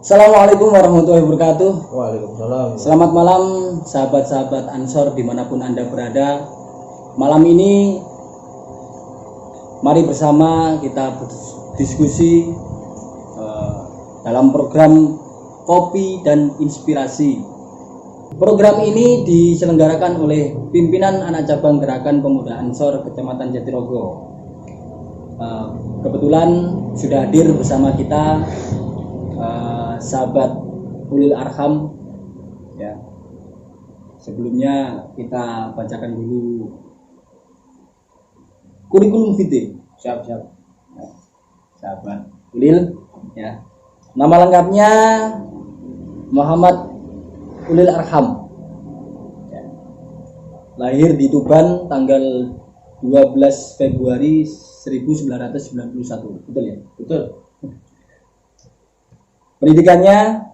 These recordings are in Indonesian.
Assalamualaikum warahmatullahi wabarakatuh. Waalaikumsalam. Selamat malam sahabat-sahabat Ansor dimanapun Anda berada. Malam ini mari bersama kita berdiskusi dalam program Kopi dan Inspirasi. Program ini diselenggarakan oleh pimpinan anak cabang Gerakan Pemuda Ansor Kecamatan Jatirogo. Kebetulan sudah hadir bersama kita sahabat Ulil Arham ya. Sebelumnya kita bacakan dulu kurikulum vitae. Siap. Ya. Sahabat Ulil ya. Nama lengkapnya Muhammad Ulil Arham ya. Lahir di Tuban tanggal 12 Februari 1991. Betul ya? Betul. Pendidikannya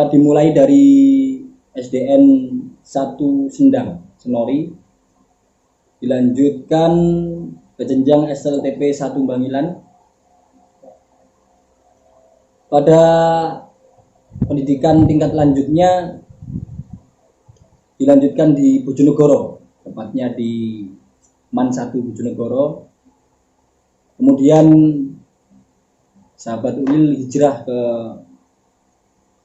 dimulai dari SDN 1 Sendang, Senori, dilanjutkan ke jenjang SLTP 1 Bangilan. Pada pendidikan tingkat lanjutnya dilanjutkan di Bojonegoro, tepatnya di MAN 1 Bojonegoro. Kemudian sahabat Ulil hijrah ke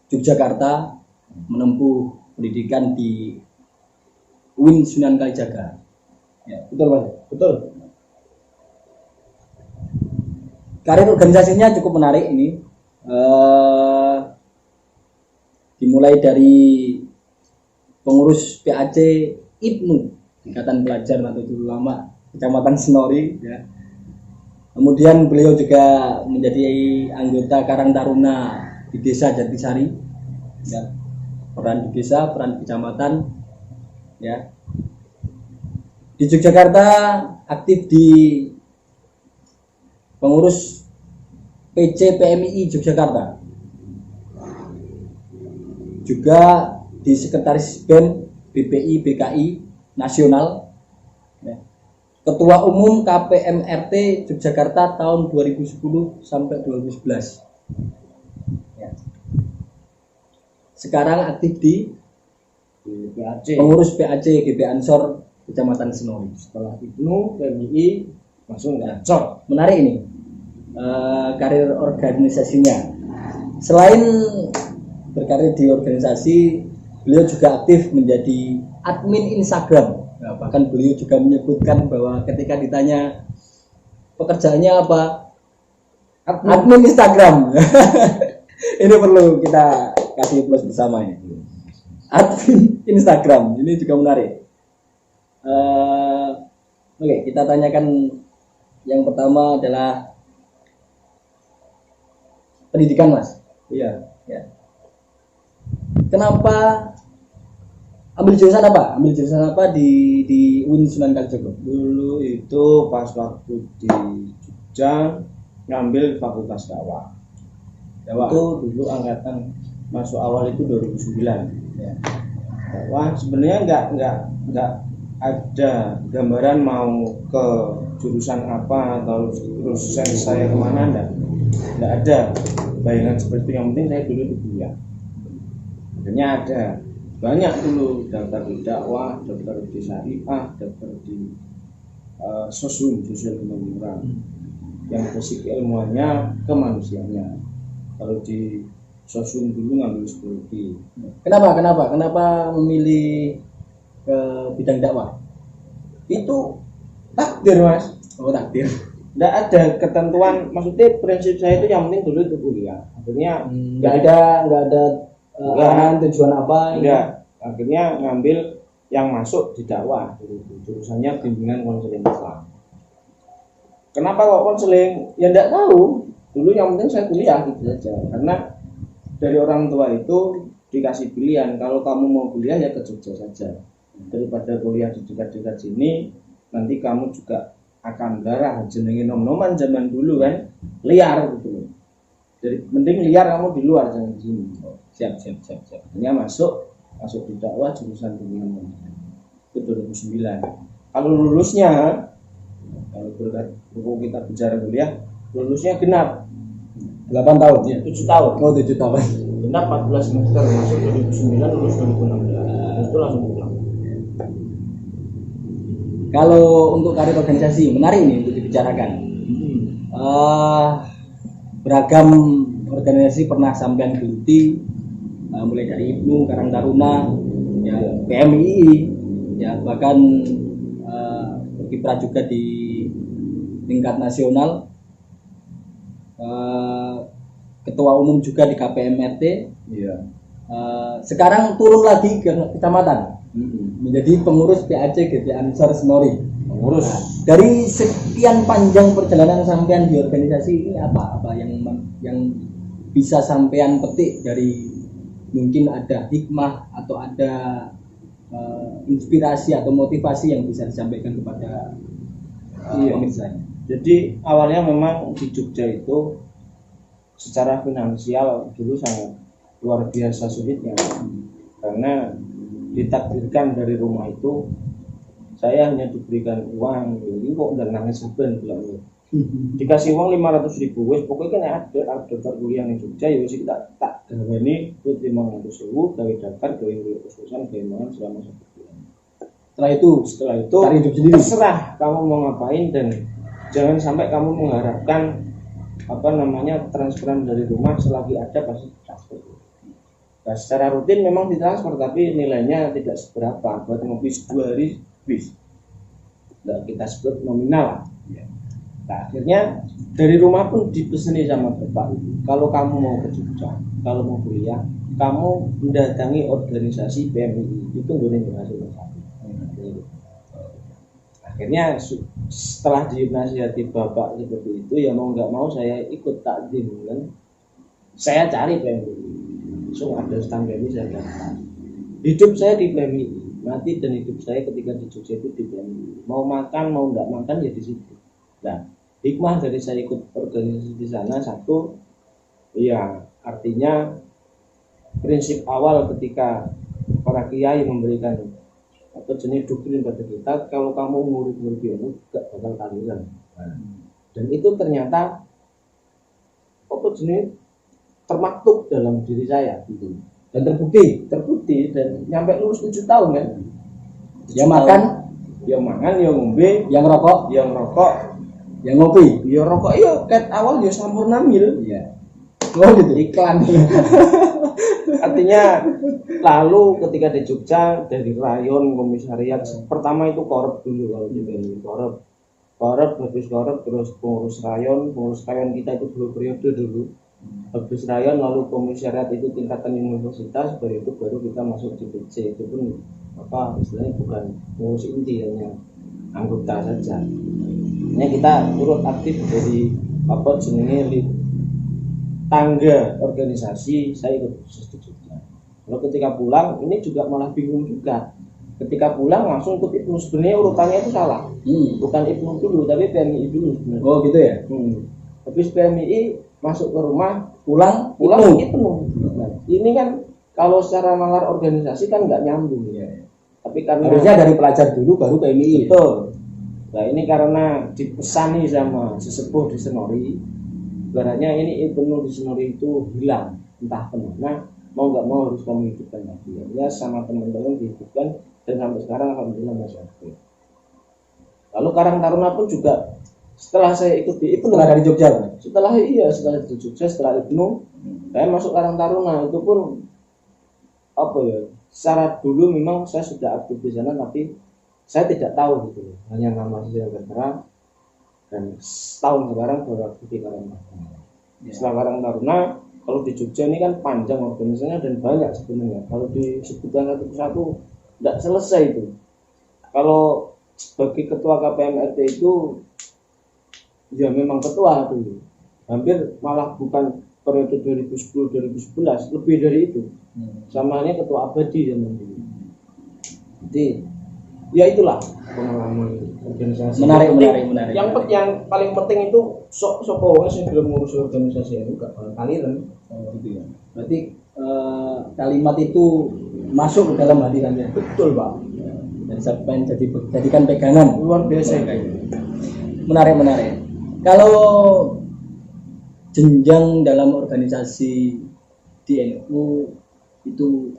Yogyakarta menempuh pendidikan di UIN Sunan Kalijaga. Ya, betul Mas? Betul. Karir organisasinya cukup menarik ini. Dimulai dari pengurus PAC IPNU, Ikatan Pelajar Nahdlatul Ulama Kecamatan Senori. Ya. Kemudian beliau juga menjadi anggota Karang Taruna di Desa Jatisari, ya. Peran di desa, peran di kecamatan, ya. Di Yogyakarta aktif di pengurus PC PMII Yogyakarta, juga di sekretaris BEM BPI BKI Nasional, ya. Ketua Umum KPMRT Yogyakarta tahun 2010 sampai 2011. Ya. Sekarang aktif di PAC. pengurus PAC GB Ansor Kecamatan Senori. Setelah IPNU, PMII, langsung ke Ansor. Menarik ini karir organisasinya. Selain berkarir di organisasi, beliau juga aktif menjadi admin Instagram. Nah, bahkan beliau juga menyebutkan bahwa ketika ditanya pekerjaannya apa, admin Instagram. Ini perlu kita kasih plus bersama ini. Admin Instagram ini juga menarik. Oke, kita tanyakan yang pertama adalah pendidikan, Mas. Iya. Ya. Kenapa ambil jurusan apa? Ambil jurusan apa di UIN Sunan Kalijaga? Dulu itu pas waktu di Jogja ngambil Fakultas Dakwah. Itu dulu angkatan masuk awal itu 2009. Ya. Dakwah sebenarnya nggak ada gambaran mau ke jurusan apa atau jurusan saya kemana, nggak ada bayangan seperti itu. Yang penting saya dulu di kuliah. Akhirnya ada banyak dulu daftar di dakwah, daftar di syariah, daftar di sosial kemakmuran. Yang basic ilmuannya kemanusiaannya. Kalau di sosial dulu ngambil psikologi. Kenapa memilih ke bidang dakwah? Itu takdir, Mas. Oh, takdir. Nggak ada ketentuan, maksudnya prinsip saya itu yang penting dulu itu kuliah. Akhirnya nggak ada tujuan apa? Enggak. Akhirnya ngambil yang masuk di dakwah, jurusannya bimbingan konseling Islam. Kenapa kok konseling? Ya enggak tahu. Dulu yang penting saya kuliah gitu saja. Karena dari orang tua itu dikasih pilihan, kalau kamu mau kuliah ya ke Jogja saja. Daripada kuliah di dekat-dekat sini, nanti kamu juga akan darah jenenge nom-noman zaman dulu kan, liar gitu. Jadi penting liar kamu di luar, jangan di sini. Siap. Akhirnya masuk di dakwah jurusan bimbingan konseling. Itu 2009. Kalau lulusnya, kalau kita bicara kuliah, lulusnya genap 8 tahun. ya 7 tahun. Oh, 7 tahun. Genap 14 semester, masuk 2009 lulus 2016. Itu langsung pulang. Kalau untuk karir organisasi menarik nih untuk dibicarakan. Beragam organisasi pernah sampean geluti, mulai dari IPNU, Karang Taruna, ya, PMII, ya bahkan berkiprah juga di tingkat nasional, ketua umum juga di KPMRT. Iya. Sekarang turun lagi ke kecamatan, menjadi pengurus PAC GP Ansor Senori. Pengurus. Dari sekian panjang perjalanan sampean di organisasi ini apa yang bisa sampean petik dari, mungkin ada hikmah atau ada inspirasi atau motivasi yang bisa disampaikan kepada pemirsa? Jadi awalnya memang di Jogja itu secara finansial dulu sangat luar biasa sulitnya, karena ditakdirkan dari rumah itu saya hanya diberikan uang, ini kok udah nangis seben bilang, dikasih uang 500.000, wes pokoknya kan ada daftar kuliah di Jogja, ya wes kita tak gawani buat 500.000 dari daftar gawe kos-kosan gawe mangan selama 1 bulan. Setelah itu cari hidup sendiri. Terserah kamu mau ngapain, dan jangan sampai kamu mengharapkan transferan dari rumah, selagi ada pasti transfer. Nah, secara rutin memang ditransfer, tapi nilainya tidak seberapa. Buat ngopi 2 hari bis, nah, kita sebut nominal lah. Nah, akhirnya dari rumah pun dipeseni sama bapak itu, kalau kamu mau ke Jogja, kalau mau kuliah, kamu mendatangi organisasi PMII, itu boleh hasil satu. Akhirnya setelah dinasihati bapak seperti itu, ya mau nggak mau saya ikut takdim kan. Saya cari PMII, so ada stand PMII, saya daftar. Hidup saya di PMII, mati dan hidup saya ketika di Jogja itu di PMII. Mau makan mau nggak makan ya di situ. Nah, hikmah dari saya ikut organisasi di sana, satu, ya artinya prinsip awal ketika para kiai memberikan atau jenis doktrin pada kita, kalau kamu murid-murid ilmu gak bakal kalian. Dan itu ternyata jenis termaktub dalam diri saya gitu. Dan terbukti dan nyampe lulus 7 tahun kan. Ya makan, ya ngombe, yang rokok, yang ngopi, ya rokok, iya ket awal ya sampurna mil. Iya. Oh gitu, iklan. Artinya lalu ketika di Jogja dari rayon komisariat pertama itu korup dulu, kalau di korup terus pengurus rayon kita itu 2 periode dulu. Habis rayon lalu komisariat itu tingkatan universitas, baru kita masuk di PC, itu pun istilahnya bukan pengurus inti, hanya anggota saja. Ini kita turut aktif dari tangga organisasi, saya ikut khusus di Jogja. Kalau ketika pulang ini juga malah bingung juga. Ketika pulang langsung ikut IPNU, sebenarnya urutannya itu salah. Bukan IPNU dulu tapi PMII dulu sebenarnya. Oh gitu ya. Habis PMII masuk ke rumah, pulang IPNU. Nah, ini kan kalau secara nalar organisasi kan nggak nyambung ya. Tapi karena harusnya dari pelajar dulu baru PMII. Betul. Nah ini karena dipesani sama sesepuh di Senori, ibaratnya ini IPNU di Senori itu hilang entah kemana, mau nggak mau harus kamu hidupkan lagi ya, sama teman-teman dihidupkan, dan sampai sekarang alhamdulillah masih aktif. Lalu Karang Taruna pun juga setelah saya ikut di IPNU, setelah dari Jogja, setelah di Jogja, setelah IPNU saya masuk Karang Taruna, itu pun secara dulu memang saya sudah aktif di sana, tapi saya tidak tahu gitu, hanya nama saya bergerak, dan setahun sekarang baru aktif di Karang Taruna. Setelah Karang Taruna, kalau di Jogja ini kan panjang organisasinya dan banyak sebenarnya. Kalau disebutkan satu persatu tidak selesai itu. Kalau sebagai ketua KPMRT itu ya memang ketua dulu. Hampir malah bukan periode 2010-2011, lebih dari itu. Samanya ketua abadi zaman dulu. Jadi ya itulah pengalaman organisasi. Menarik. Yang paling penting itu sok wong sing belum ngurus organisasi itu gak bakal kalian. Gitu ya. Berarti kalimat itu masuk ke dalam hati kalian. Betul, Pak. Dan sampai jadikan pegangan. Luar biasa kayak gitu. Menarik. Kalau jenjang dalam organisasi di NU itu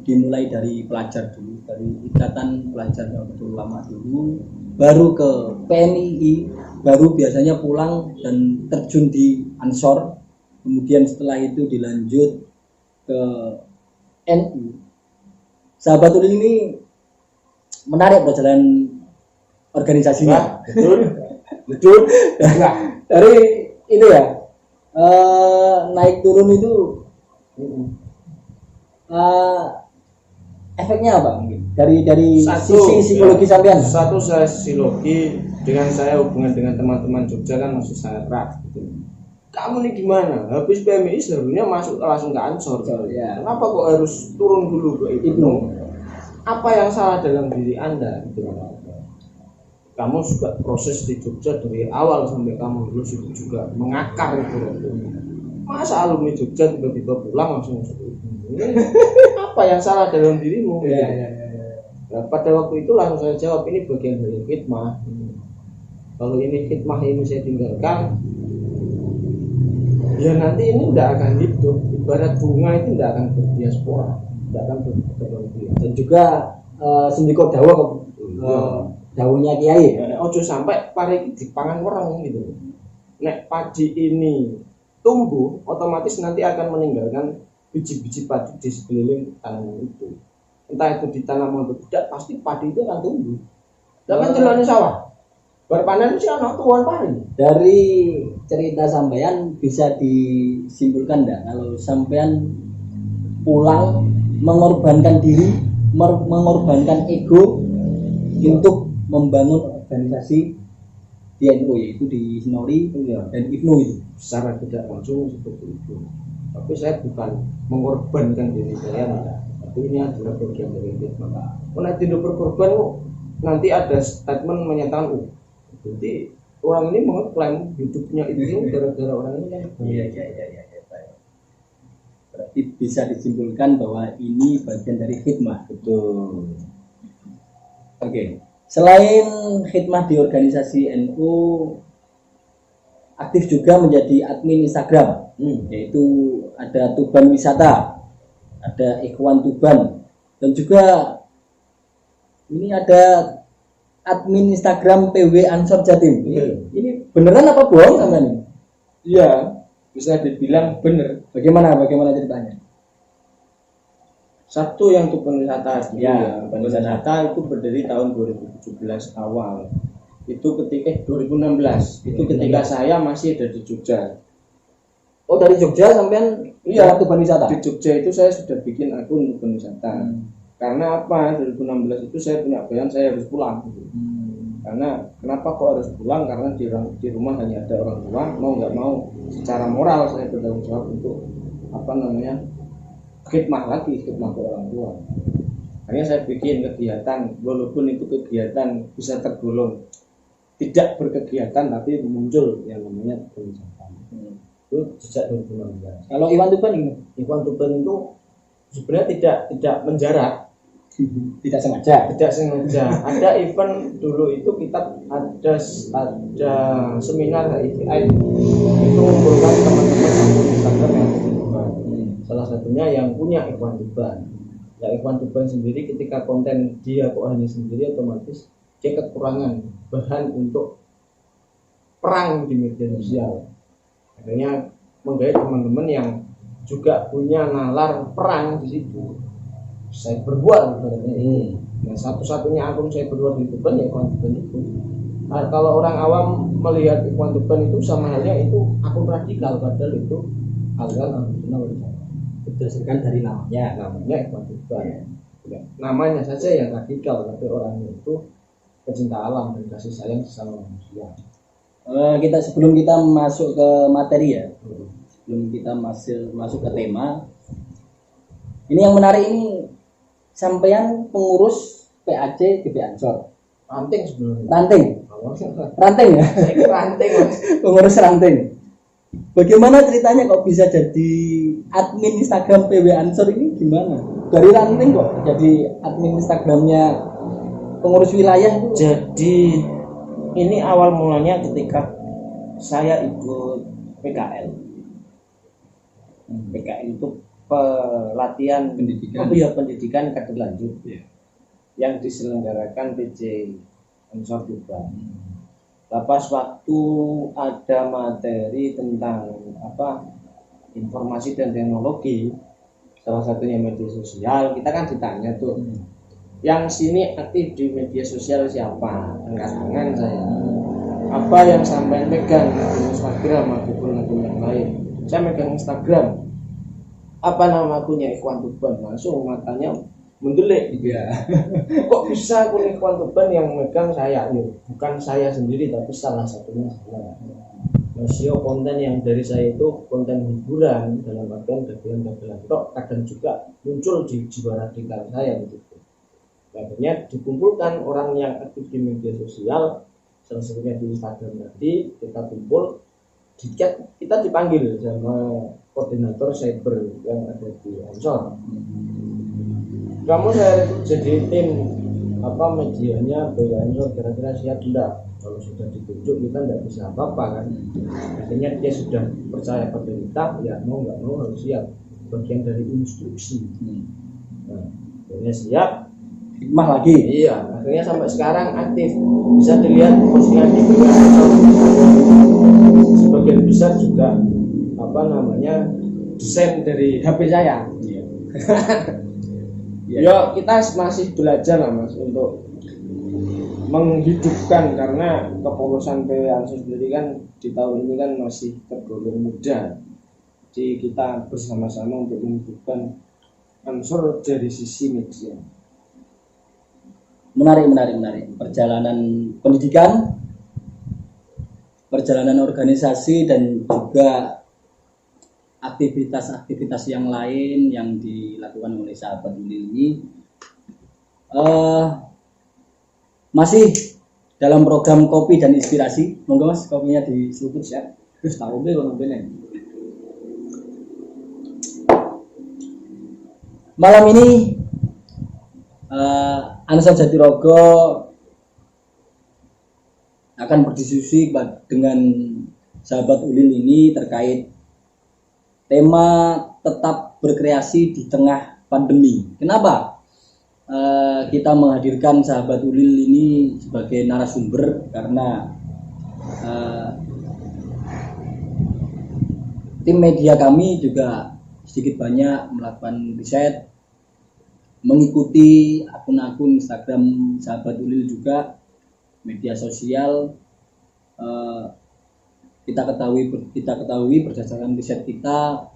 dimulai dari pelajar dulu, dari Ikatan Pelajar Nahdlatul Ulama dulu, baru ke PMII, baru biasanya pulang dan terjun di Ansor, kemudian setelah itu dilanjut ke NU. Sahabatul ini menarik perjalanan organisasinya. Betul. Dari itu ya, naik turun itu efeknya apa mungkin dari sisi psikologi sampean? Satu, saya psikologi, dengan saya hubungan dengan teman-teman Jogja kan masih sangat erat gitu. Kamu nih gimana? Habis PMI seharusnya masuk langsung ke Ansor. Ya. Kenapa kok harus turun dulu ke Ibnu? Apa yang salah dalam diri Anda? Gitu. Kamu juga proses di Jogja dari awal sampai kamu lulus itu juga mengakar itu. Masa alumni Jogja tiba-tiba pulang langsung masuk Ibnu? Apa yang salah dalam dirimu? Ya. Nah, pada waktu itu langsung saya jawab, ini bagian dari khidmah. Kalau ini khidmah ini saya tinggalkan, ya nanti ini tidak akan hidup. Ibarat bunga itu tidak akan berdiaspora, tidak akan berkembang biak. Dan juga sendiko dawa dawuhnya kiai. Ojo sampai pare dipangan orang gitu. Nek padi ini tumbuh, otomatis nanti akan meninggalkan biji-biji padi di sekeliling tanaman itu. Entah itu ditanam atau tidak, pasti padi itu akan tumbuh. Tapi telurnya sawah, berpanen sih anak tuan pari. Dari cerita sampean bisa disimpulkan enggak kalau sampean pulang mengorbankan diri, mengorbankan ego untuk membangun organisasi di NU, yaitu di Sinori dan Ibnu itu? Secara tidak langsung seperti itu. Tapi saya bukan mengorbankan diri saya, enggak. Tapi ini adalah bagian dari khidmah. Kalau tidak berkorban, nanti ada statement menyatakan, jadi orang ini mengklaim hidupnya itu gara-gara orang ini kan. Iya. Berarti bisa disimpulkan bahwa ini bagian dari khidmah. Betul. Oke. Selain khidmah di organisasi NU, aktif juga menjadi admin Instagram, yaitu ada Tuban Wisata, ada Ikhwan Tuban, dan juga ini ada admin Instagram PW Ansor Jatim. Ini beneran apa bohong sama nih? Iya, bisa dibilang benar. Bagaimana ceritanya? Satu yang Tuban Wisata, Tuban Wisata itu berdiri tahun 2017 awal. Itu ketika 2016. Itu ketika saya masih ada di Jogja. Oh, dari Jogja sampean Tuban Wisata? Di Jogja itu saya sudah bikin akun Tuban Wisata. Karena apa? 2016 itu saya punya bayangan saya harus pulang. Karena kenapa kok harus pulang? Karena di rumah hanya ada orang tua, mau nggak mau secara moral saya bertanggung jawab untuk khidmah ke orang tua. Akhirnya saya bikin kegiatan, walaupun itu kegiatan bisa tergolong tidak berkegiatan, tapi muncul yang namanya wisata. Itu sejak 2016. Kalau Iwan Tuban ini? Iwan Tuban itu sebenarnya tidak menjarak. Tidak sengaja. Ada event dulu itu kita ada seminar HIVI, itu mengumpulkan teman-teman akun Instagram yang salah satunya yang punya Ikhwan Tuban. Ya, Ikhwan Tuban sendiri ketika konten dia kok hanya sendiri, otomatis dia kekurangan bahan untuk perang di media sosial. Akhirnya menggait teman-teman yang juga punya nalar perang di situ. Saya berbuat sebenarnya ini. Nah, satu-satunya akun saya berbuat di Tuban ya Ikhwan Tuban itu. Nah, kalau orang awam melihat Ikhwan Tuban itu sama halnya itu akun radikal, padahal itu aliran Ahlussunnah wal Jamaah. Berdasarkan dari namanya Ikhwan Tuban. Ya, namanya saja yang radikal, tapi orangnya itu pecinta alam dan kasih sayang sesama manusia. Kita sebelum kita masuk ke materi ya, sebelum kita masuk ke tema, ini yang menarik ini, sampean pengurus PAC GB Ansor. Ranting sebenarnya. Ranting ya? Ranting. Pengurus ranting. Bagaimana ceritanya kok bisa jadi admin Instagram PW Ansor ini gimana? Dari ranting kok jadi admin Instagramnya pengurus wilayah itu? Jadi ini awal mulanya ketika saya ikut PKL. PKL itu pelatihan Pendidikan. pendidikan kader lanjut Iya. yang diselenggarakan PJ Ansor Tuban. Pas waktu ada materi tentang informasi dan teknologi, salah satunya media sosial, kita kan ditanya tuh, yang sini aktif di media sosial siapa? Angkat tangan saya. Apa yang sampai megang Instagram ataupun akun yang lain? Saya megang Instagram. Apa nama akunnya Ikhwan Tuban? Langsung matanya mendelik. Iya. Kok bisa akun Ikhwan Tuban yang megang saya? Bukan saya sendiri, tapi salah satunya saya. Masih konten yang dari saya itu konten hiburan dalam artian dagelan-dagelan tok, kadang juga muncul di jiwa radikal saya begitu. Akhirnya dikumpulkan orang yang aktif di media sosial, salah satunya di Instagram tadi, kita kumpul, kita dipanggil sama koordinator cyber yang ada di Ansor. Kamu saya rekrut jadi tim medianya Ansor, kira-kira siap tidak? Kalau sudah ditunjuk kita tidak bisa apa-apa kan. Akhirnya dia sudah percaya pada kita, ya mau nggak mau harus siap, bagian dari instruksi. Nah, akhirnya siap. Hikmah lagi. Iya, akhirnya sampai sekarang aktif. Bisa dilihat postingan di sebagian besar juga desain dari HP saya. Iya. Ya kita masih belajar lah Mas untuk menghidupkan, karena kepolosan PW Ansor sendiri kan di tahun ini kan masih tergolong muda. Jadi kita bersama-sama untuk menghidupkan Ansor dari sisi media. Menarik. Perjalanan pendidikan, perjalanan organisasi, dan juga aktivitas-aktivitas yang lain yang dilakukan oleh sahabat Ulil ini masih dalam program kopi dan inspirasi. Monggo Mas, kopinya diseruput ya. Terus tahu be ngambilnya. Malam ini Ansor Jatirogo akan berdiskusi dengan sahabat Ulil ini terkait tema tetap berkreasi di tengah pandemi. Kenapa kita menghadirkan sahabat Ulil ini sebagai narasumber? Karena tim media kami juga sedikit banyak melakukan riset, mengikuti akun-akun Instagram sahabat Ulil juga, media sosial. Kita ketahui berdasarkan riset kita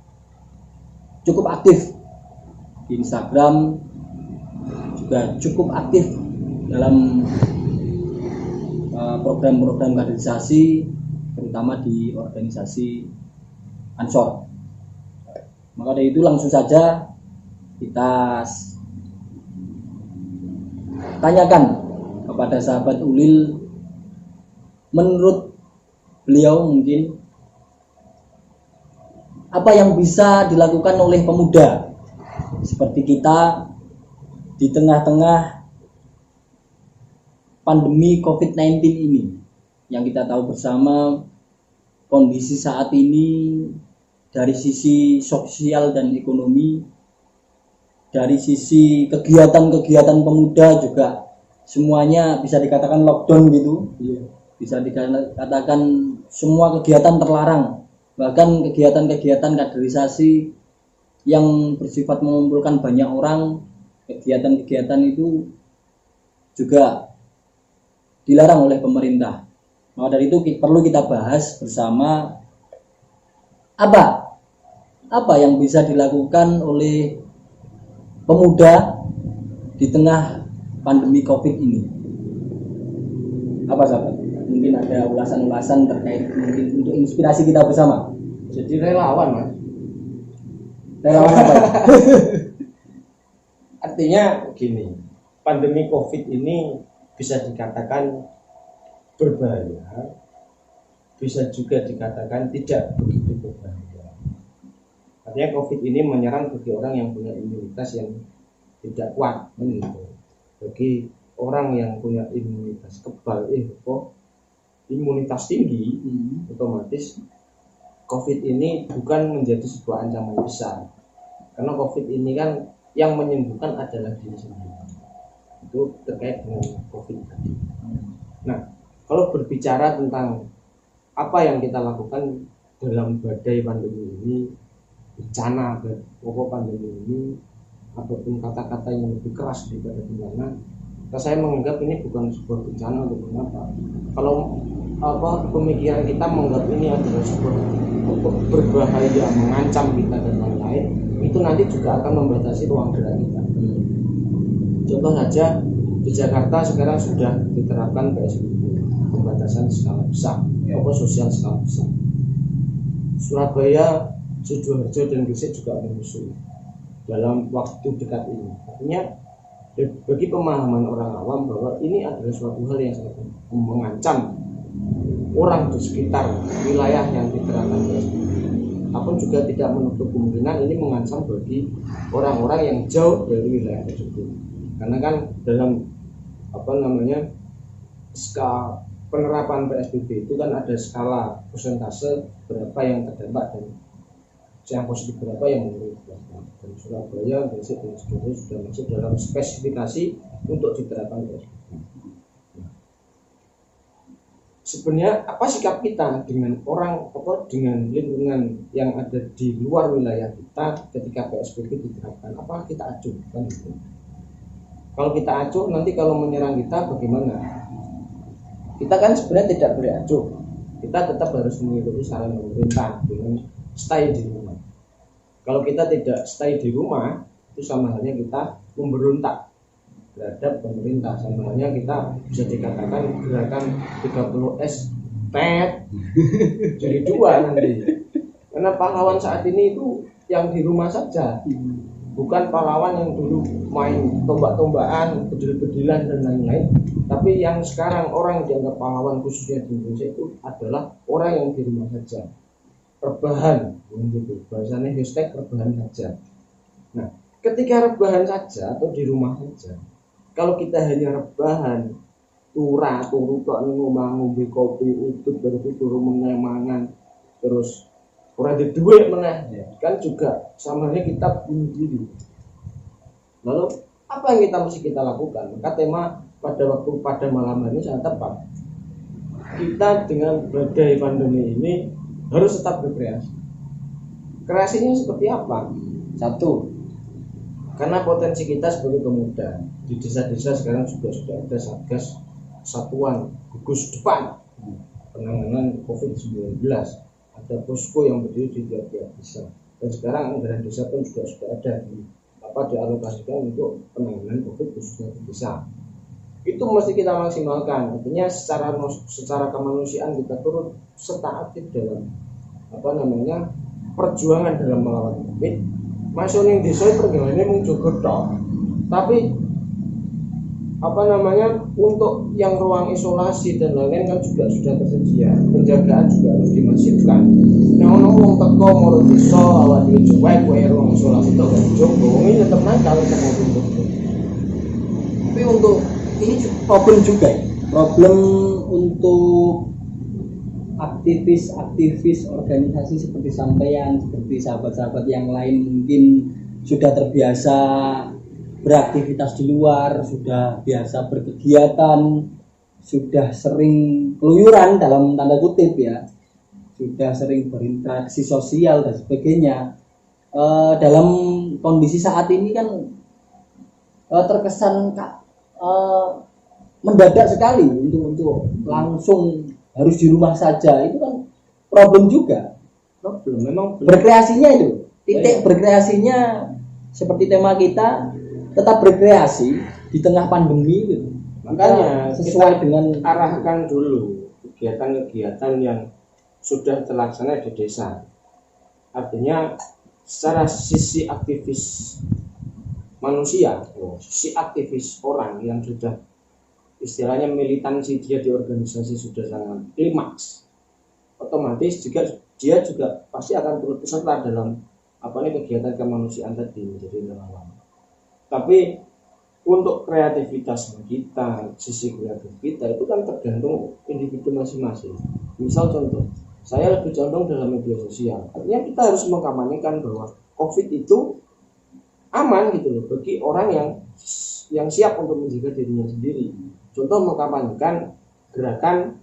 cukup aktif di Instagram, juga cukup aktif dalam program-program kaderisasi, terutama di organisasi Ansor. Maka dari itu langsung saja kita tanyakan kepada sahabat Ulil, menurut beliau mungkin apa yang bisa dilakukan oleh pemuda seperti kita di tengah-tengah pandemi COVID-19 ini, yang kita tahu bersama kondisi saat ini dari sisi sosial dan ekonomi, dari sisi kegiatan-kegiatan pemuda juga semuanya bisa dikatakan lockdown gitu. Bisa dikatakan semua kegiatan terlarang, bahkan kegiatan-kegiatan kaderisasi yang bersifat mengumpulkan banyak orang, kegiatan-kegiatan itu juga dilarang oleh pemerintah. Maka dari itu perlu kita bahas bersama apa yang bisa dilakukan oleh pemuda di tengah pandemi COVID ini. Apa sahabat? Mungkin ada ulasan-ulasan terkait mungkin untuk inspirasi kita bersama. Jadi relawan Mas. Relawan apa? Artinya gini, pandemi COVID ini bisa dikatakan berbahaya, bisa juga dikatakan tidak begitu berbahaya. Artinya COVID ini menyerang bagi orang yang punya imunitas yang tidak kuat, bagi orang yang punya imunitas kebal, imunitas tinggi, otomatis COVID ini bukan menjadi sebuah ancaman besar. Karena COVID ini kan yang menyembuhkan adalah diri sendiri. Itu terkait dengan COVID tadi. Nah, kalau berbicara tentang apa yang kita lakukan dalam badai pandemi ini, bencana pokok pandemi ini, ataupun kata-kata yang lebih keras daripada bencana, saya menganggap ini bukan sebuah bencana ataupun apa. Kalau pemikiran kita menganggap ini adalah sebuah berbahaya, mengancam kita dan lain-lain, itu nanti juga akan membatasi ruang gerak kita. Contoh saja di Jakarta sekarang sudah diterapkan PSBB, pembatasan skala besar, sosial skala besar. Surabaya, Sidoarjo dan Gresik juga menyusul dalam waktu dekat ini. Artinya bagi pemahaman orang awam bahwa ini adalah suatu hal yang sangat mengancam orang di sekitar wilayah yang diterapkan PSBB. Apun juga tidak menutup kemungkinan ini mengancam bagi orang-orang yang jauh dari wilayah tersebut. Karena kan dalam skala penerapan PSBB itu kan ada skala persentase berapa yang terdampak dan yang positif berapa yang menurut. Dan Surabaya, Gresik dan sebagainya sudah masuk dalam spesifikasi untuk diterapkan PSBB. Sebenarnya apa sikap kita dengan dengan lingkungan yang ada di luar wilayah kita ketika PSBB diterapkan? Apakah kita acuh? Kan gitu. Kalau kita acuh, nanti kalau menyerang kita bagaimana? Kita kan sebenarnya tidak boleh acuh. Kita tetap harus mengikuti saran pemerintah dengan stay di rumah. Kalau kita tidak stay di rumah, itu sama halnya kita memberontak terhadap pemerintah. Sama halnya kita bisa dikatakan gerakan 30S jadi dua nanti. Karena pahlawan saat ini itu yang di rumah saja, bukan pahlawan yang dulu main tombak-tombakan, bedil-bedilan dan lain-lain. Tapi yang sekarang orang dianggap pahlawan khususnya di Indonesia itu adalah orang yang di rumah saja, rebahan, begitu. Bahasanya hashtag rebahan saja. Nah, ketika rebahan saja atau di rumah saja, kalau kita hanya rebahan, turu tok ngombe kopi utut baru turu mengemangan, terus ora ada duit meneh, kan juga sama halnya kita bunuh diri. Lalu apa yang kita lakukan? Maka tema pada malam hari ini sangat tepat. Kita dengan badai pandemi ini harus tetap berkreasi. Kreasinya seperti apa? Satu, karena potensi kita sebagai pemuda di desa-desa sekarang juga sudah ada satgas satuan gugus depan penanganan COVID-19. Ada posko yang berdiri di tiap-tiap desa, dan sekarang anggaran desa pun juga sudah ada dialokasikan untuk penanganan COVID khususnya di desa. Itu mesti kita maksimalkan. Artinya secara kemanusiaan kita turut serta aktif dalam perjuangan dalam melawan COVID. Masuk ning desa pergaulannya mung jogo tok. Tapi untuk yang ruang isolasi dan lain-lain kan juga sudah tersedia. Penjagaan juga harus dimasifkan. Nah, wong teko moro desa awak dhewe cuek kowe ruang isolasi tok kan jogo. Ini tetep nakal sama untuk. Tapi untuk ini problem juga ya. Problem untuk aktivis organisasi seperti sampean, seperti sahabat-sahabat yang lain mungkin sudah terbiasa beraktivitas di luar, sudah biasa berkegiatan, sudah sering keluyuran dalam tanda kutip ya, sudah sering berinteraksi sosial dan sebagainya. Dalam kondisi saat ini kan terkesan mendadak sekali untuk langsung harus di rumah saja. Itu kan problem juga. Problem memang berkreasinya itu. Titik berkreasinya seperti tema kita, tetap berkreasi di tengah pandemi itu. Makanya sesuai dengan arahkan dulu kegiatan-kegiatan yang sudah terlaksana di desa. Artinya secara sisi aktivis manusia, sisi aktivis orang yang sudah istilahnya militansi dia di organisasi sudah sangat klimaks, otomatis juga dia juga pasti akan turut serta dalam kegiatan kemanusiaan tadi menjadi relawan. Tapi untuk kreativitas kita, sisi kreatif kita itu kan tergantung individu masing-masing. Misal contoh, saya lebih condong dalam media sosial. Artinya kita harus mengkampanyekan bahwa COVID itu aman gitu loh bagi orang yang siap untuk menjaga dirinya sendiri. Contoh mengkampanyekan gerakan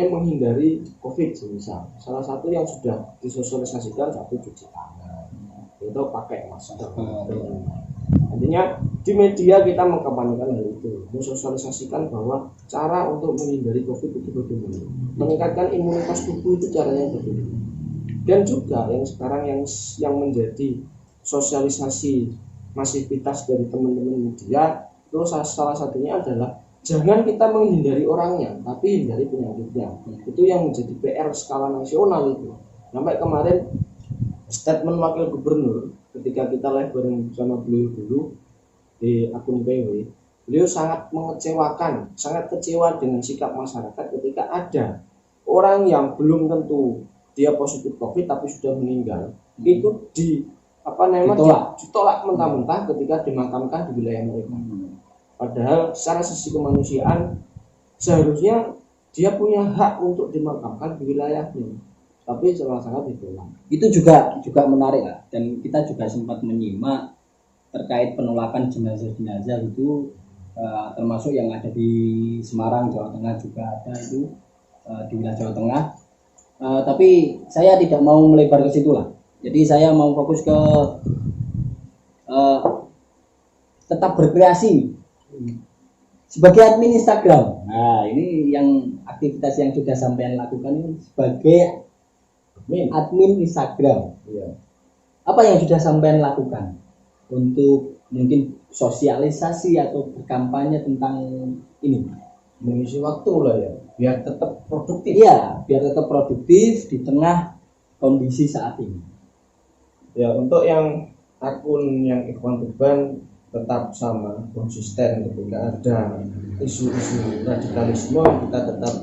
menghindari COVID semisal. Salah satu yang sudah disosialisasikan satu cuci tangan, itu pakai masker. Artinya di media kita mengkampanyekan hal itu, mensosialisasikan bahwa cara untuk menghindari COVID itu bagaimana, meningkatkan imunitas tubuh itu caranya bagaimana. Dan juga yang sekarang yang menjadi sosialisasi masivitas dari teman-teman media itu salah satunya adalah jangan kita menghindari orangnya, tapi hindari penyakitnya. Itu yang menjadi PR skala nasional itu. Sampai kemarin statement wakil gubernur ketika kita live bareng sama beliau dulu di akun PW, beliau sangat mengecewakan, sangat kecewa dengan sikap masyarakat ketika ada orang yang belum tentu dia positif COVID tapi sudah meninggal, itu ditolak mentah-mentah ketika dimakamkan di wilayah mereka. Padahal secara sisi kemanusiaan seharusnya dia punya hak untuk dimakamkan di wilayahnya, tapi sangat ditolak. Itu juga menarik lah, dan kita juga sempat menyimak terkait penolakan jenazah-jenazah itu, termasuk yang ada di Semarang, Jawa Tengah juga ada itu, di wilayah Jawa Tengah. Tapi saya tidak mau melebar ke situ lah. Jadi saya mau fokus ke tetap berkreasi sebagai admin Instagram. Nah, ini yang aktivitas yang sudah sampean lakukan ini sebagai admin Instagram. Iya. Apa yang sudah sampean lakukan untuk mungkin sosialisasi atau berkampanye tentang ini? Mengisi waktu lah ya, biar tetap produktif. Iya, biar tetap produktif di tengah kondisi saat ini. Ya, untuk yang akun yang Ikhwan Tuban tetap sama konsisten ketika ada isu-isu radikalisme kita tetap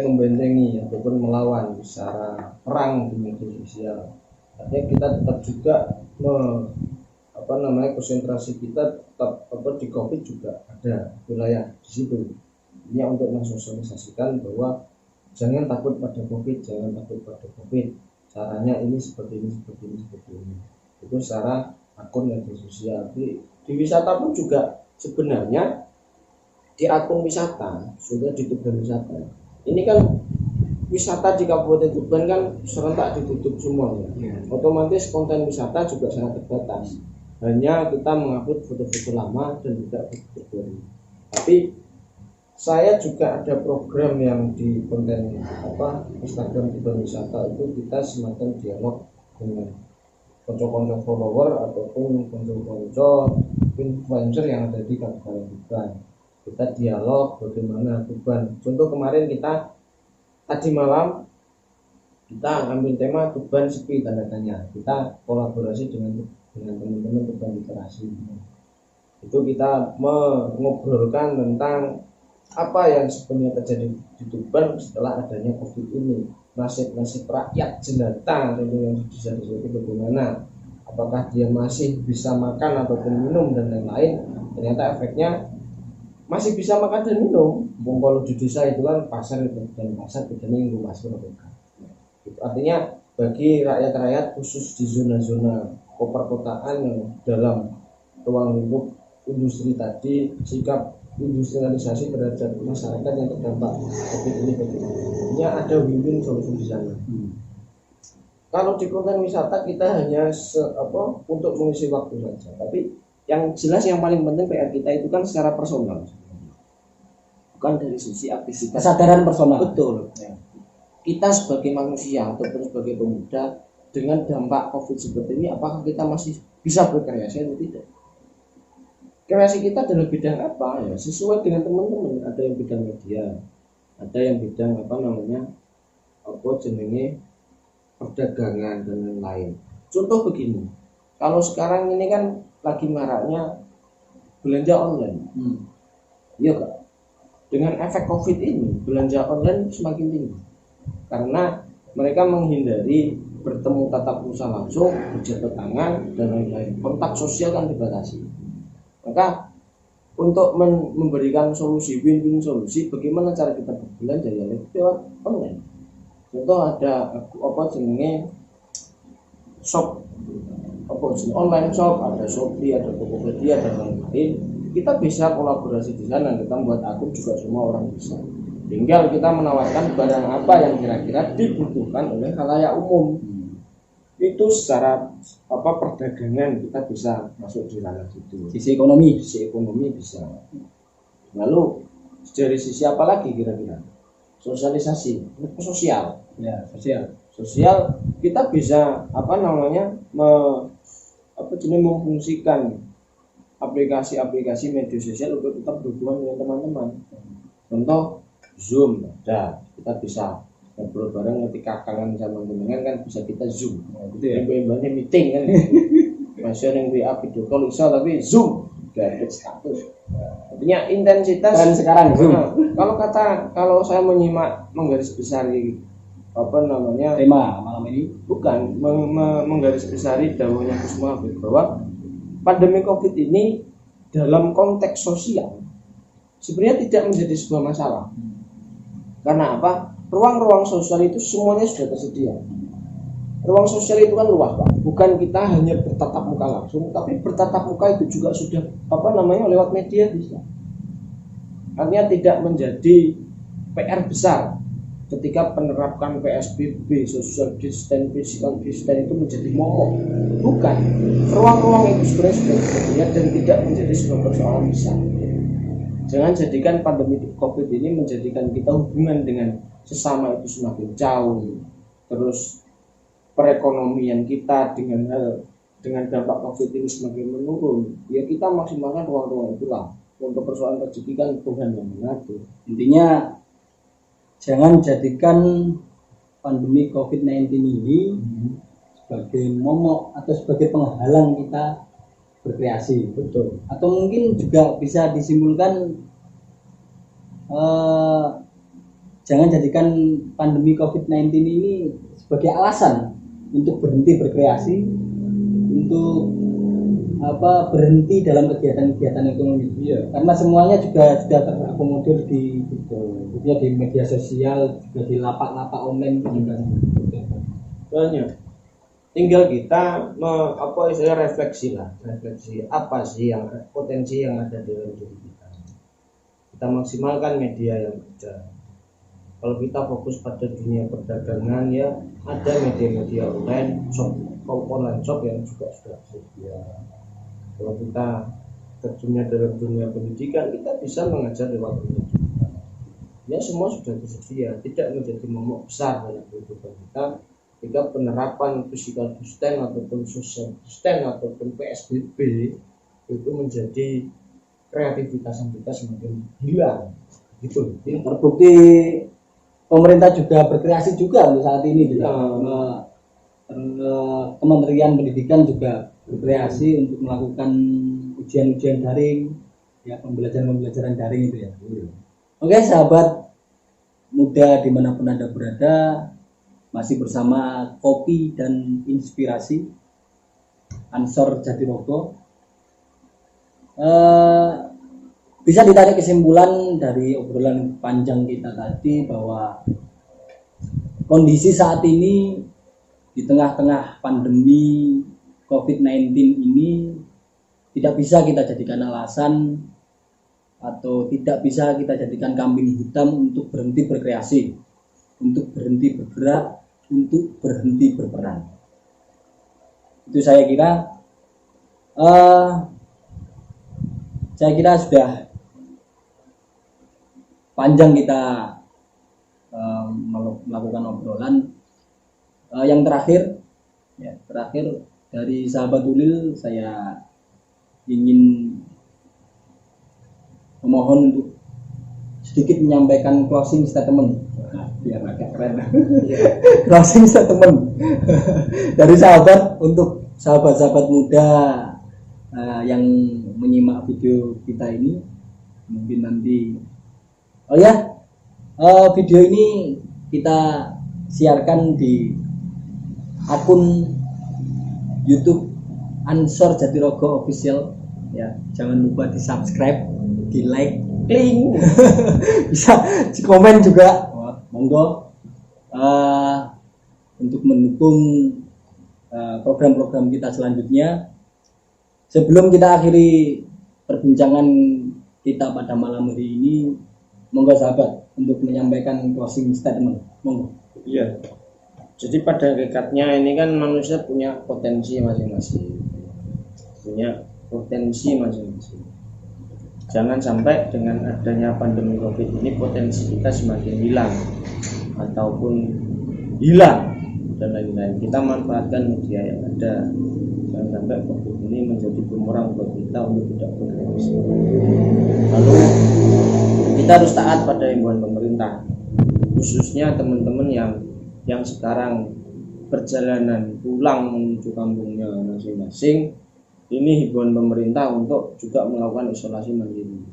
membentengi ataupun melawan secara perang di media sosial. Artinya kita tetap juga konsentrasi kita tetap di COVID juga ada wilayah di situ. Ini untuk mensosialisasikan bahwa jangan takut pada COVID, jangan takut pada COVID. Caranya ini seperti ini. Itu secara akun media sosial. Di wisata pun juga sebenarnya di akun wisata, sudah di Tuban wisata. Ini kan wisata di Kabupaten Tuban kan serentak ditutup semuanya. Otomatis konten wisata juga sangat terbatas. Hanya kita mengupload foto-foto lama dan tidak foto-foto baru. Tapi saya juga ada program yang di konten Instagram Tuban Wisata itu kita semacam dialog dengan konco-konco follower ataupun konco-konco influencer yang ada di Kabupaten Tuban. Kita dialog bagaimana Tuban. Contoh kemarin kita tadi malam kita ambil tema Tuban sepi tanda tanya. Kita kolaborasi dengan teman-teman Tuban Literasi. Itu kita mengobrolkan tentang apa yang sebenarnya terjadi di Tuban setelah adanya COVID ini, nasib rakyat jelata yang itu bagaimana, apakah dia masih bisa makan ataupun minum dan lain-lain. Ternyata efeknya masih bisa makan dan minum. Kalau di desa itu kan pasar bedanya yang masker. Artinya bagi rakyat-rakyat khusus di zona-zona perkotaan yang dalam ruang lingkup industri tadi, sikap industrialisasi terhadap masyarakat yang terdampak COVID ini bagaimana? Ini ada win-win solusi di sana. Kalau di konten wisata kita hanya untuk mengisi waktu saja. Tapi yang jelas yang paling penting PR kita itu kan secara personal, bukan dari sisi aktivitas. Kesadaran personal. Betul. Ya. Kita sebagai manusia ataupun sebagai pemuda dengan dampak COVID seperti ini, apakah kita masih bisa berkreasi atau tidak? Kreasi kita dalam bidang apa ya? Sesuai dengan teman-teman. Ada yang bidang media, ada yang bidang perdagangan dan lain-lain. Contoh begini, kalau sekarang ini kan lagi maraknya belanja online, iya Kak. Dengan efek COVID ini, belanja online semakin tinggi karena mereka menghindari bertemu tatap muka langsung, berjabat tangan dan lain-lain. Kontak sosial kan dibatasi. Maka untuk memberikan solusi win-win solusi, bagaimana cara kita berbelanja ya lewat online. Contoh ada shop online shop, ada Shopee, ada Tokopedia dan lain-lain. Kita bisa kolaborasi di sana, kita membuat akun juga semua orang bisa. Tinggal kita menawarkan barang apa yang kira-kira dibutuhkan oleh khalayak umum. Itu secara perdagangan kita bisa masuk di ranah itu. Sisi ekonomi bisa. Lalu dari sisi apa lagi kira-kira? Sosialisasi, sosial. Ya, Sosial kita bisa memfungsikan aplikasi-aplikasi media sosial untuk tetap berhubungan dengan teman-teman. Contoh Zoom, kita bisa ngobrol bareng, ketika kangen sama teman kan bisa kita Zoom. Gitu ya. Mbak-mbaknya meeting kan. Masih yang WA video call bisa tapi Zoom gak status. Artinya intensitas kan sekarang Zoom. Kalau saya menyimak menggarisbesari tema malam ini bukan menggarisbesari dawuhnya Gus Muhammad bahwa pandemi Covid ini dalam konteks sosial sebenarnya tidak menjadi sebuah masalah. Karena apa? Ruang-ruang sosial itu semuanya sudah tersedia. Ruang sosial itu kan luas, Pak. Bukan kita hanya bertatap muka langsung, tapi bertatap muka itu juga sudah lewat media bisa. Artinya tidak menjadi PR besar ketika penerapkan PSBB, social distance, physical distance itu menjadi momok. Bukan. Ruang-ruang itu sebenarnya sudah tersedia dan tidak menjadi sebuah persoalan besar. Jangan jadikan pandemi Covid ini menjadikan kita hubungan dengan sesama itu semakin jauh. Terus perekonomian kita dengan dampak Covid ini semakin menurun. Ya kita maksimalkan ruang-ruang itulah. Untuk persoalan rezeki kan Tuhan yang mengatur. Intinya jangan jadikan pandemi COVID-19 ini sebagai momok atau sebagai penghalang kita berkreasi. Betul. Atau mungkin juga bisa disimpulkan jangan jadikan pandemi COVID-19 ini sebagai alasan untuk berhenti berkreasi, untuk berhenti dalam kegiatan-kegiatan ekonomi. Iya. Karena semuanya juga sudah terakomodir di media sosial, juga di lapak-lapak online juga. Banyak. Tinggal kita refleksi apa sih yang potensi yang ada di dalam diri kita. Kita maksimalkan media yang ada. Kalau kita fokus pada dunia perdagangan, ya ada media-media online shop yang juga sudah tersedia. Kalau kita terjunnya dalam dunia pendidikan, kita bisa mengajar lewat pendidikan. Ya semua sudah tersedia, tidak menjadi momok besar dalam kehidupan kita. Jika penerapan physical distance ataupun social distance ataupun PSBB itu menjadi kreativitas kita semakin hilang. Gitu. Terbukti pemerintah juga berkreasi juga untuk saat ini juga. Kementerian Pendidikan juga berkreasi untuk melakukan ujian-ujian daring, ya pembelajaran daring itu ya. Oke sahabat muda dimanapun Anda berada, masih bersama Kopi dan Inspirasi Ansor Jatirogo. Bisa ditarik kesimpulan dari obrolan panjang kita tadi bahwa kondisi saat ini di tengah-tengah pandemi COVID-19 ini tidak bisa kita jadikan alasan atau tidak bisa kita jadikan kambing hitam untuk berhenti berkreasi, untuk berhenti bergerak, untuk berhenti berperan. Itu saya kira sudah panjang kita melakukan obrolan. Yang terakhir dari sahabat Ulil, saya ingin memohon untuk sedikit menyampaikan closing statement. Biar agak keren. Closing statement dari sahabat untuk sahabat-sahabat muda yang menyimak video kita ini. Mungkin nanti video ini kita siarkan di akun YouTube Ansor Jatirogo Official ya. Jangan lupa di subscribe, di like, klik, bisa di komen juga. Monggo untuk mendukung program-program kita selanjutnya. Sebelum kita akhiri perbincangan kita pada malam hari ini, monggo sahabat untuk menyampaikan closing statement. Monggo. Iya. Jadi pada hakikatnya ini kan manusia punya potensi masing-masing. Punya potensi masing-masing. Jangan sampai dengan adanya pandemi Covid ini potensi kita semakin hilang ataupun hilang dan lain-lain. Kita manfaatkan media yang ada. Jangan sampai Covid ini menjadi bumerang buat kita untuk tidak berkreasi. Lalu kita harus taat pada himbauan pemerintah, khususnya teman-teman yang sekarang perjalanan pulang menuju kampungnya masing-masing. Ini himbauan pemerintah untuk juga melakukan isolasi mandiri,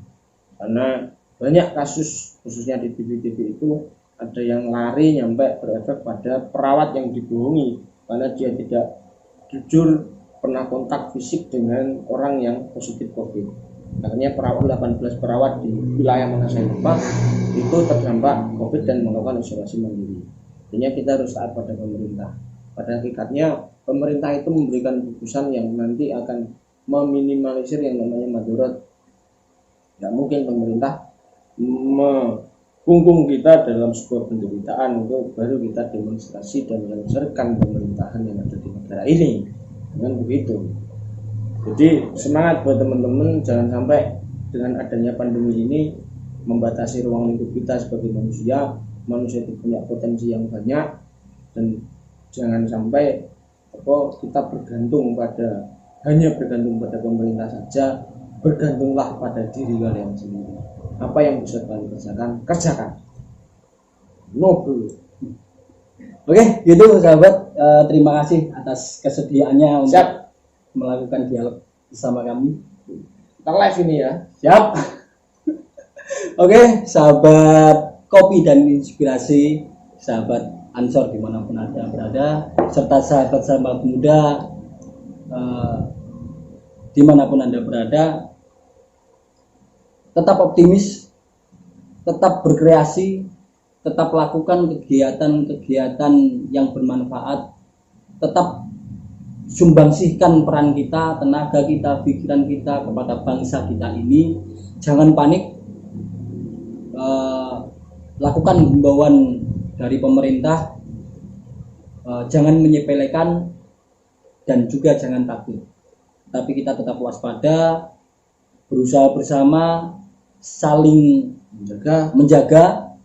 karena banyak kasus khususnya di TV-TV itu ada yang lari nyampe berefek pada perawat yang dibohongi karena dia tidak jujur pernah kontak fisik dengan orang yang positif COVID. Akhirnya 18 perawat di wilayah mana saya lupa itu terdampak COVID dan melakukan isolasi mandiri. Artinya kita harus taat pada pemerintah. Pada hakikatnya pemerintah itu memberikan putusan yang nanti akan meminimalisir yang namanya madorot. Tidak mungkin pemerintah mengungkung kita dalam sebuah penderitaan untuk baru kita demonstrasi dan melancarkan pemerintahan yang ada di negara ini. Dengan begitu. Jadi semangat buat teman-teman, jangan sampai dengan adanya pandemi ini membatasi ruang lingkup kita sebagai manusia. Manusia itu punya potensi yang banyak dan jangan sampai kita hanya bergantung pada pemerintah saja. Bergantunglah pada diri kalian sendiri. Apa yang bisa kalian kerjakan. Noble. Oke, gitu sahabat. Terima kasih atas kesediaannya untuk melakukan dialog bersama kami. Kita live ini ya. Siap. Oke, sahabat Kopi dan Inspirasi, sahabat Ansor dimanapun Anda berada, serta sahabat-sahabat muda dimanapun Anda berada, tetap optimis, tetap berkreasi, tetap lakukan kegiatan-kegiatan yang bermanfaat, tetap sumbangsihkan peran kita, tenaga kita, pikiran kita kepada bangsa kita ini. Jangan panik, lakukan himbauan dari pemerintah, jangan menyepelekan dan juga jangan takut. Tapi kita tetap waspada, berusaha bersama, saling menjaga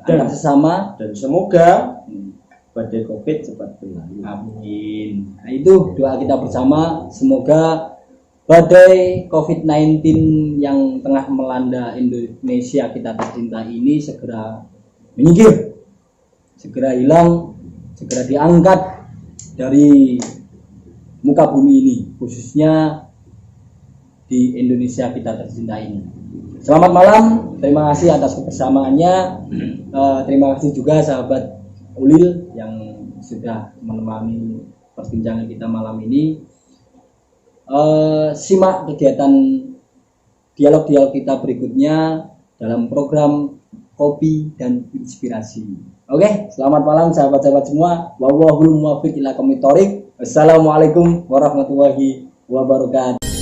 antar sesama, dan semoga badai Covid cepat berlalu. Amin. Nah, itu doa kita bersama, semoga badai COVID-19 yang tengah melanda Indonesia kita tercinta ini segera menyingkir, segera hilang, segera diangkat dari muka bumi ini, khususnya di Indonesia kita tercinta ini. Selamat malam, terima kasih atas kebersamaannya. Terima kasih juga sahabat Ulil yang sudah menemani perbincangan kita malam ini. Simak kegiatan dialog-dialog kita berikutnya dalam program Kopi dan Inspirasi. Oke, selamat malam sahabat-sahabat semua. Wallahul muwaffiq ila aqwamit thoriq. Assalamualaikum warahmatullahi wabarakatuh.